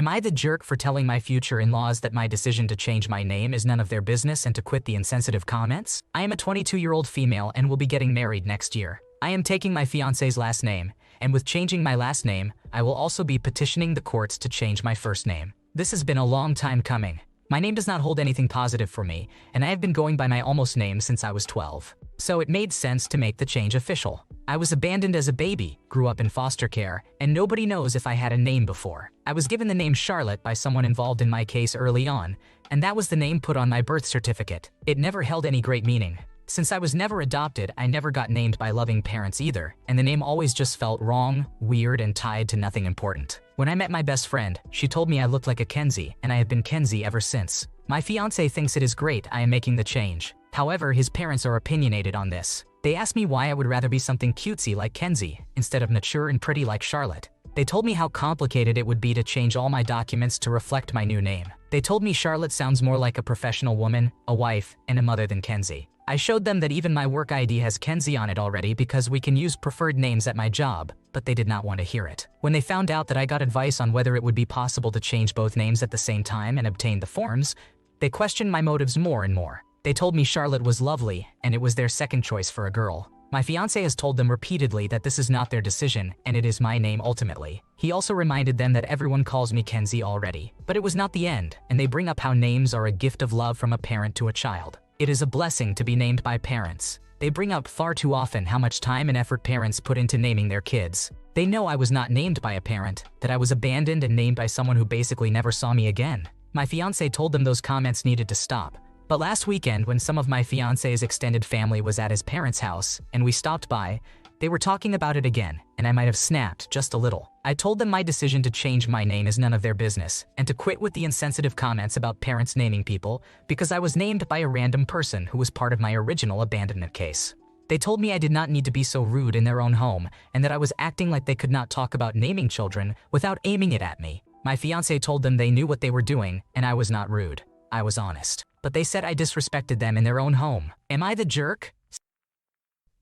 Am I the jerk for telling my future in-laws that my decision to change my name is none of their business and to quit the insensitive comments? I am a 22-year-old female and will be getting married next year. I am taking my fiancé's last name, and with changing my last name, I will also be petitioning the courts to change my first name. This has been a long time coming. My name does not hold anything positive for me, and I have been going by my almost name since I was 12. So it made sense to make the change official. I was abandoned as a baby, grew up in foster care, and nobody knows if I had a name before. I was given the name Charlotte by someone involved in my case early on, and that was the name put on my birth certificate. It never held any great meaning. Since I was never adopted, I never got named by loving parents either, and the name always just felt wrong, weird, and tied to nothing important. When I met my best friend, she told me I looked like a Kenzie, and I have been Kenzie ever since. My fiancé thinks it is great I am making the change. However, his parents are opinionated on this. They asked me why I would rather be something cutesy like Kenzie, instead of mature and pretty like Charlotte. They told me how complicated it would be to change all my documents to reflect my new name. They told me Charlotte sounds more like a professional woman, a wife, and a mother than Kenzie. I showed them that even my work ID has Kenzie on it already because we can use preferred names at my job, but they did not want to hear it. When they found out that I got advice on whether it would be possible to change both names at the same time and obtain the forms, they questioned my motives more and more. They told me Charlotte was lovely, and it was their second choice for a girl. My fiancé has told them repeatedly that this is not their decision, and it is my name ultimately. He also reminded them that everyone calls me Kenzie already. But it was not the end, and they bring up how names are a gift of love from a parent to a child. It is a blessing to be named by parents. They bring up far too often how much time and effort parents put into naming their kids. They know I was not named by a parent, that I was abandoned and named by someone who basically never saw me again. My fiancé told them those comments needed to stop. But last weekend, when some of my fiancé's extended family was at his parents' house, and we stopped by, they were talking about it again, and I might have snapped just a little. I told them my decision to change my name is none of their business, and to quit with the insensitive comments about parents naming people, because I was named by a random person who was part of my original abandonment case. They told me I did not need to be so rude in their own home, and that I was acting like they could not talk about naming children without aiming it at me. My fiancé told them they knew what they were doing, and I was not rude. I was honest. But they said I disrespected them in their own home. Am I the jerk?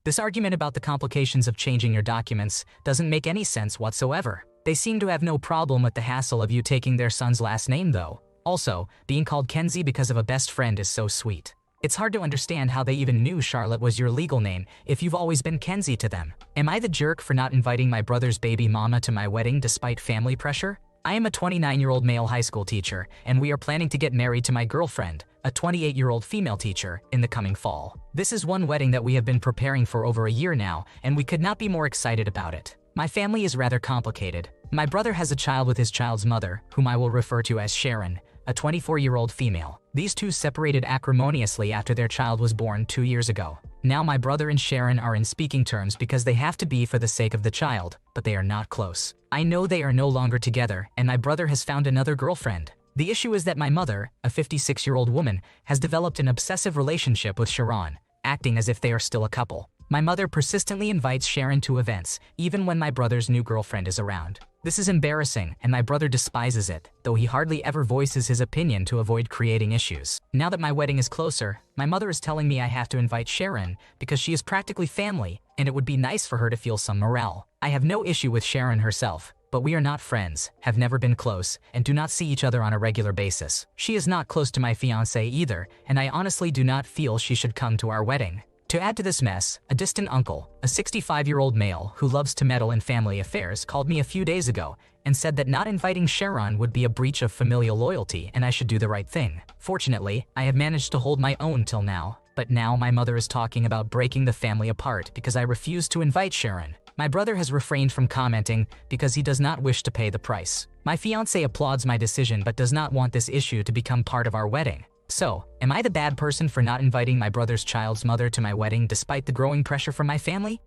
This argument about the complications of changing your documents doesn't make any sense whatsoever. They seem to have no problem with the hassle of you taking their son's last name though. Also, being called Kenzie because of a best friend is so sweet. It's hard to understand how they even knew Charlotte was your legal name if you've always been Kenzie to them. Am I the jerk for not inviting my brother's baby mama to my wedding despite family pressure? I am a 29-year-old male high school teacher, and we are planning to get married to my girlfriend, a 28-year-old female teacher, in the coming fall. This is one wedding that we have been preparing for over a year now, and we could not be more excited about it. My family is rather complicated. My brother has a child with his child's mother, whom I will refer to as Sharon, a 24-year-old female. These two separated acrimoniously after their child was born 2 years ago. Now my brother and Sharon are in speaking terms because they have to be for the sake of the child, but they are not close. I know they are no longer together, and my brother has found another girlfriend. The issue is that my mother, a 56-year-old woman, has developed an obsessive relationship with Sharon, acting as if they are still a couple. My mother persistently invites Sharon to events, even when my brother's new girlfriend is around. This is embarrassing, and my brother despises it, though he hardly ever voices his opinion to avoid creating issues. Now that my wedding is closer, my mother is telling me I have to invite Sharon because she is practically family, and it would be nice for her to feel some morale. I have no issue with Sharon herself, but we are not friends, have never been close, and do not see each other on a regular basis. She is not close to my fiancé either, and I honestly do not feel she should come to our wedding. To add to this mess, a distant uncle, a 65-year-old male who loves to meddle in family affairs, called me a few days ago and said that not inviting Sharon would be a breach of familial loyalty and I should do the right thing. Fortunately, I have managed to hold my own till now, but now my mother is talking about breaking the family apart because I refuse to invite Sharon. My brother has refrained from commenting because he does not wish to pay the price. My fiancé applauds my decision but does not want this issue to become part of our wedding. So, am I the bad person for not inviting my brother's child's mother to my wedding despite the growing pressure from my family?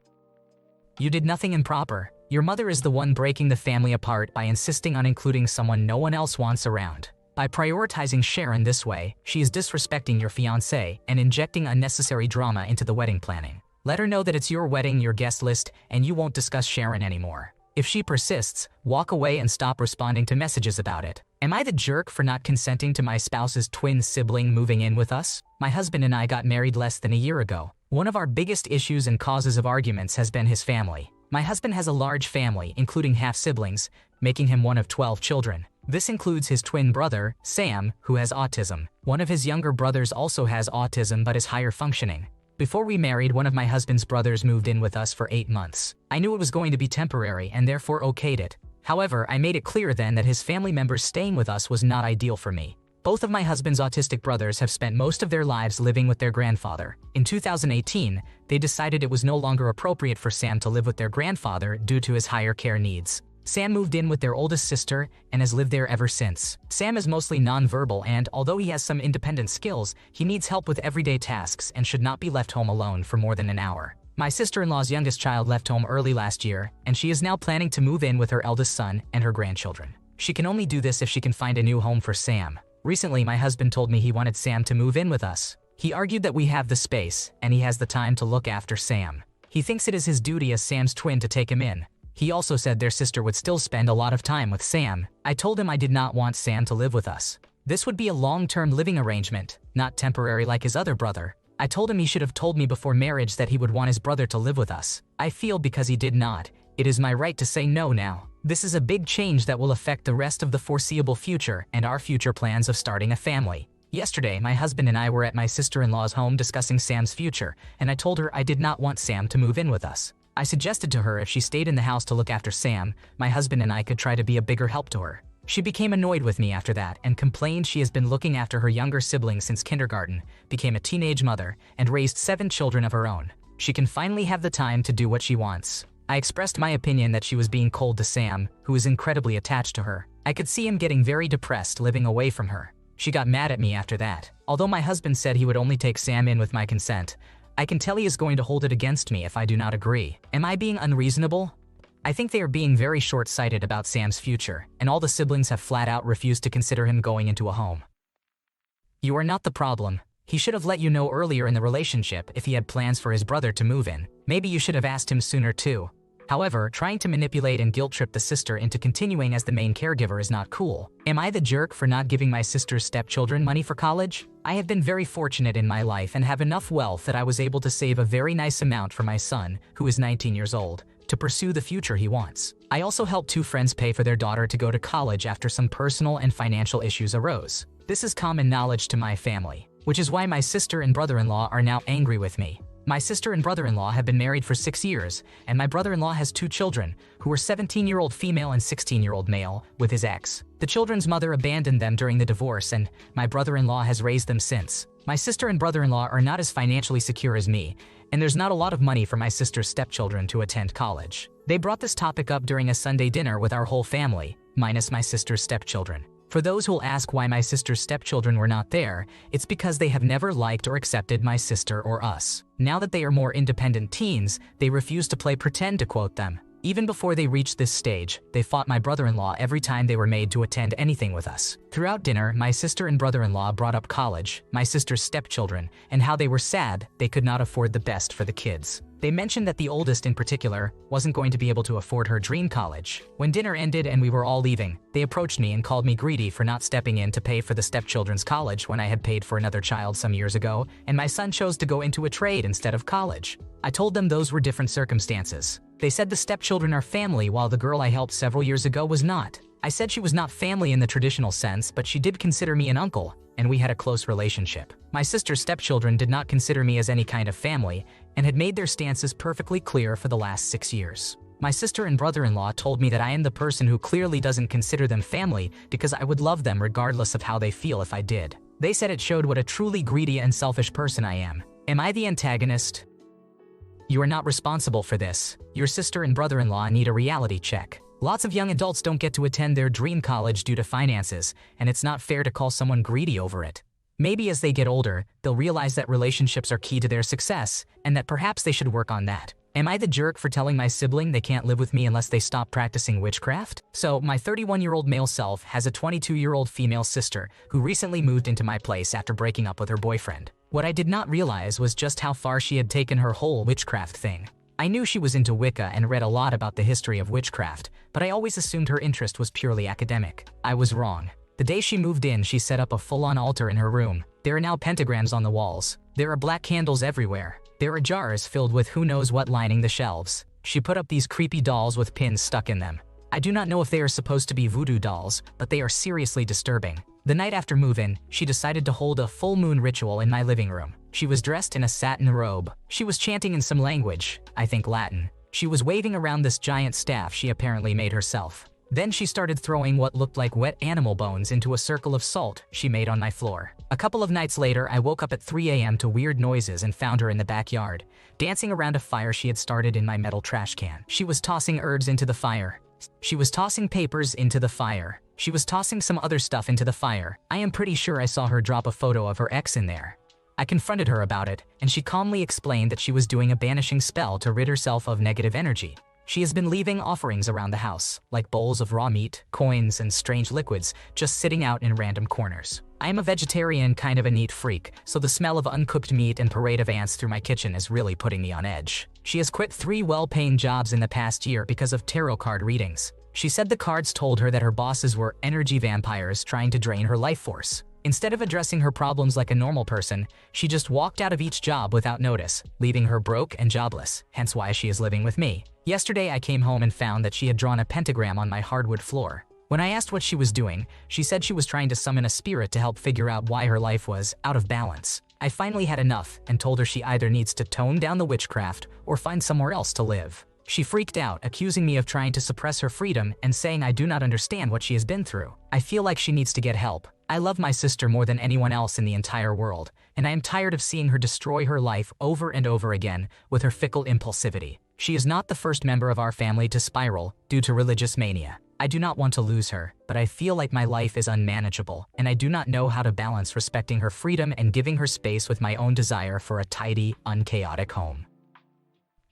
You did nothing improper. Your mother is the one breaking the family apart by insisting on including someone no one else wants around. By prioritizing Sharon this way, she is disrespecting your fiancé and injecting unnecessary drama into the wedding planning. Let her know that it's your wedding, your guest list, and you won't discuss Sharon anymore. If she persists, walk away and stop responding to messages about it. Am I the jerk for not consenting to my spouse's twin sibling moving in with us? My husband and I got married less than a year ago. One of our biggest issues and causes of arguments has been his family. My husband has a large family, including half-siblings, making him one of 12 children. This includes his twin brother, Sam, who has autism. One of his younger brothers also has autism but is higher functioning. Before we married, one of my husband's brothers moved in with us for 8 months. I knew it was going to be temporary and therefore okayed it. However, I made it clear then that his family members staying with us was not ideal for me. Both of my husband's autistic brothers have spent most of their lives living with their grandfather. In 2018, they decided it was no longer appropriate for Sam to live with their grandfather due to his higher care needs. Sam moved in with their oldest sister and has lived there ever since. Sam is mostly nonverbal and, although he has some independent skills, he needs help with everyday tasks and should not be left home alone for more than an hour. My sister-in-law's youngest child left home early last year, and she is now planning to move in with her eldest son and her grandchildren. She can only do this if she can find a new home for Sam. Recently, my husband told me he wanted Sam to move in with us. He argued that we have the space, and he has the time to look after Sam. He thinks it is his duty as Sam's twin to take him in. He also said their sister would still spend a lot of time with Sam. I told him I did not want Sam to live with us. This would be a long-term living arrangement, not temporary like his other brother. I told him he should have told me before marriage that he would want his brother to live with us. I feel because he did not, it is my right to say no now. This is a big change that will affect the rest of the foreseeable future and our future plans of starting a family. Yesterday, my husband and I were at my sister-in-law's home discussing Sam's future, and I told her I did not want Sam to move in with us. I suggested to her if she stayed in the house to look after Sam, my husband and I could try to be a bigger help to her. She became annoyed with me after that and complained she has been looking after her younger sibling since kindergarten, became a teenage mother, and raised 7 children of her own. She can finally have the time to do what she wants. I expressed my opinion that she was being cold to Sam, who is incredibly attached to her. I could see him getting very depressed living away from her. She got mad at me after that. Although my husband said he would only take Sam in with my consent, I can tell he is going to hold it against me if I do not agree. Am I being unreasonable? I think they are being very short-sighted about Sam's future, and all the siblings have flat out refused to consider him going into a home. You are not the problem. He should have let you know earlier in the relationship if he had plans for his brother to move in. Maybe you should have asked him sooner too. However, trying to manipulate and guilt-trip the sister into continuing as the main caregiver is not cool. Am I the jerk for not giving my sister's stepchildren money for college? I have been very fortunate in my life and have enough wealth that I was able to save a very nice amount for my son, who is 19 years old, to pursue the future he wants. I also helped 2 friends pay for their daughter to go to college after some personal and financial issues arose. This is common knowledge to my family, which is why my sister and brother-in-law are now angry with me. My sister and brother-in-law have been married for 6 years, and my brother-in-law has 2 children, who are 17-year-old female and 16-year-old male, with his ex. The children's mother abandoned them during the divorce, and my brother-in-law has raised them since. My sister and brother-in-law are not as financially secure as me, and there's not a lot of money for my sister's stepchildren to attend college. They brought this topic up during a Sunday dinner with our whole family, minus my sister's stepchildren. For those who'll ask why my sister's stepchildren were not there, it's because they have never liked or accepted my sister or us. Now that they are more independent teens, they refuse to play pretend, to quote them. Even before they reached this stage, they fought my brother-in-law every time they were made to attend anything with us. Throughout dinner, my sister and brother-in-law brought up college, my sister's stepchildren, and how they were sad they could not afford the best for the kids. They mentioned that the oldest in particular wasn't going to be able to afford her dream college. When dinner ended and we were all leaving, they approached me and called me greedy for not stepping in to pay for the stepchildren's college when I had paid for another child some years ago, and my son chose to go into a trade instead of college. I told them those were different circumstances. They said the stepchildren are family while the girl I helped several years ago was not. I said she was not family in the traditional sense, but she did consider me an uncle, and we had a close relationship. My sister's stepchildren did not consider me as any kind of family, and had made their stances perfectly clear for the last 6 years. My sister and brother-in-law told me that I am the person who clearly doesn't consider them family because I would love them regardless of how they feel if I did. They said it showed what a truly greedy and selfish person I am. Am I the antagonist? You are not responsible for this. Your sister and brother-in-law need a reality check. Lots of young adults don't get to attend their dream college due to finances, and it's not fair to call someone greedy over it. Maybe as they get older, they'll realize that relationships are key to their success, and that perhaps they should work on that. Am I the jerk for telling my sibling they can't live with me unless they stop practicing witchcraft? So, my 31-year-old male self has a 22-year-old female sister who recently moved into my place after breaking up with her boyfriend. What I did not realize was just how far she had taken her whole witchcraft thing. I knew she was into Wicca and read a lot about the history of witchcraft, but I always assumed her interest was purely academic. I was wrong. The day she moved in, she set up a full-on altar in her room. There are now pentagrams on the walls. There are black candles everywhere. There are jars filled with who knows what lining the shelves. She put up these creepy dolls with pins stuck in them. I do not know if they are supposed to be voodoo dolls, but they are seriously disturbing. The night after move-in, she decided to hold a full moon ritual in my living room. She was dressed in a satin robe. She was chanting in some language, I think Latin. She was waving around this giant staff she apparently made herself. Then she started throwing what looked like wet animal bones into a circle of salt she made on my floor. A couple of nights later, I woke up at 3 a.m. to weird noises and found her in the backyard, dancing around a fire she had started in my metal trash can. She was tossing herbs into the fire. She was tossing papers into the fire. She was tossing some other stuff into the fire. I am pretty sure I saw her drop a photo of her ex in there. I confronted her about it, and she calmly explained that she was doing a banishing spell to rid herself of negative energy. She has been leaving offerings around the house, like bowls of raw meat, coins, and strange liquids, just sitting out in random corners. I am a vegetarian, kind of a neat freak, so the smell of uncooked meat and parade of ants through my kitchen is really putting me on edge. She has quit 3 well-paying jobs in the past year because of tarot card readings. She said the cards told her that her bosses were energy vampires trying to drain her life force. Instead of addressing her problems like a normal person, she just walked out of each job without notice, leaving her broke and jobless, hence why she is living with me. Yesterday I came home and found that she had drawn a pentagram on my hardwood floor. When I asked what she was doing, she said she was trying to summon a spirit to help figure out why her life was out of balance. I finally had enough and told her she either needs to tone down the witchcraft or find somewhere else to live. She freaked out, accusing me of trying to suppress her freedom and saying I do not understand what she has been through. I feel like she needs to get help. I love my sister more than anyone else in the entire world, and I am tired of seeing her destroy her life over and over again with her fickle impulsivity. She is not the first member of our family to spiral due to religious mania. I do not want to lose her, but I feel like my life is unmanageable, and I do not know how to balance respecting her freedom and giving her space with my own desire for a tidy, unchaotic home.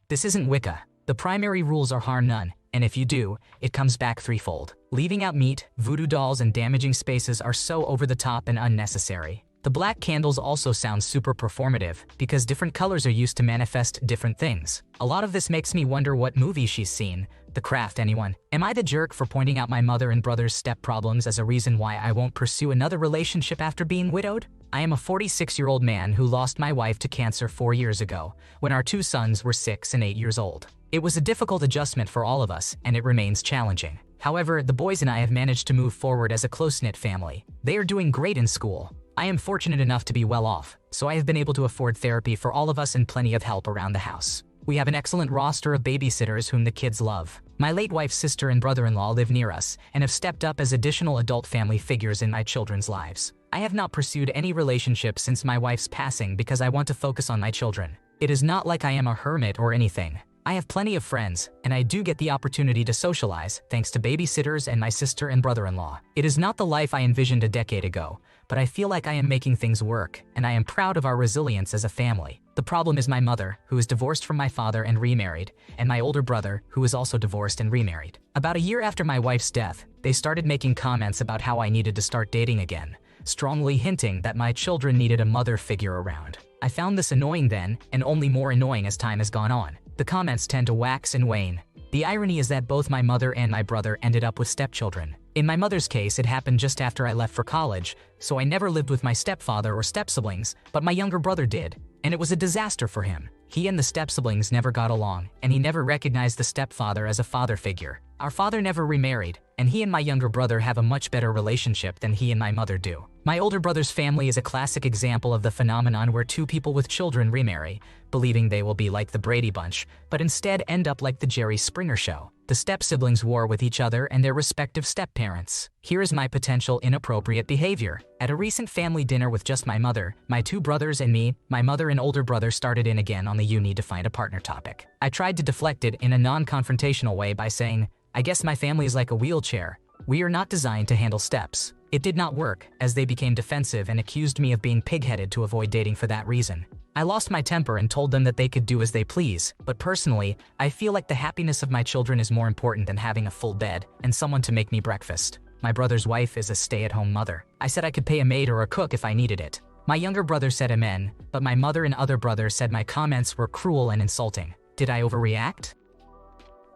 This isn't Wicca. The primary rules are harm none, and if you do, it comes back threefold. Leaving out meat, voodoo dolls, and damaging spaces are so over the top and unnecessary. The black candles also sound super performative because different colors are used to manifest different things. A lot of this makes me wonder what movie she's seen. The Craft, anyone? Am I the jerk for pointing out my mother and brother's step problems as a reason why I won't pursue another relationship after being widowed? I am a 46-year-old man who lost my wife to cancer 4 years ago, when our 2 sons were 6 and 8 years old. It was a difficult adjustment for all of us, and it remains challenging. However, the boys and I have managed to move forward as a close-knit family. They are doing great in school. I am fortunate enough to be well off, so I have been able to afford therapy for all of us and plenty of help around the house. We have an excellent roster of babysitters whom the kids love. My late wife's sister and brother-in-law live near us and have stepped up as additional adult family figures in my children's lives. I have not pursued any relationship since my wife's passing because I want to focus on my children. It is not like I am a hermit or anything. I have plenty of friends, and I do get the opportunity to socialize thanks to babysitters and my sister and brother-in-law. It is not the life I envisioned a decade ago, but I feel like I am making things work, and I am proud of our resilience as a family. The problem is my mother, who is divorced from my father and remarried, and my older brother, who is also divorced and remarried. About a year after my wife's death, they started making comments about how I needed to start dating again, strongly hinting that my children needed a mother figure around. I found this annoying then, and only more annoying as time has gone on. The comments tend to wax and wane. The irony is that both my mother and my brother ended up with stepchildren. In my mother's case, it happened just after I left for college, so I never lived with my stepfather or step-siblings, but my younger brother did, and it was a disaster for him. He and the step-siblings never got along, and he never recognized the stepfather as a father figure. Our father never remarried, and he and my younger brother have a much better relationship than he and my mother do. My older brother's family is a classic example of the phenomenon where 2 people with children remarry, believing they will be like the Brady Bunch, but instead end up like the Jerry Springer Show. The step-siblings war with each other and their respective step-parents. Here is my potential inappropriate behavior. At a recent family dinner with just my mother, my 2 brothers and me, my mother and older brother started in again on the "you need to find a partner" topic. I tried to deflect it in a non-confrontational way by saying, "I guess my family is like a wheelchair. We are not designed to handle steps." It did not work, as they became defensive and accused me of being pig-headed to avoid dating for that reason. I lost my temper and told them that they could do as they please, but personally, I feel like the happiness of my children is more important than having a full bed and someone to make me breakfast. My brother's wife is a stay-at-home mother. I said I could pay a maid or a cook if I needed it. My younger brother said amen, but my mother and other brothers said my comments were cruel and insulting. Did I overreact?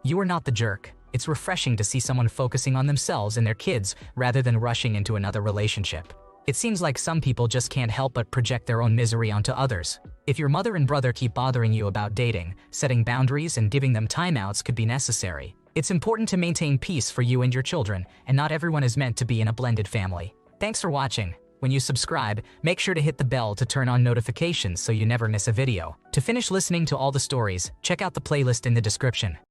You are not the jerk. It's refreshing to see someone focusing on themselves and their kids rather than rushing into another relationship. It seems like some people just can't help but project their own misery onto others. If your mother and brother keep bothering you about dating, setting boundaries and giving them timeouts could be necessary. It's important to maintain peace for you and your children, and not everyone is meant to be in a blended family. Thanks for watching. When you subscribe, make sure to hit the bell to turn on notifications so you never miss a video. To finish listening to all the stories, check out the playlist in the description.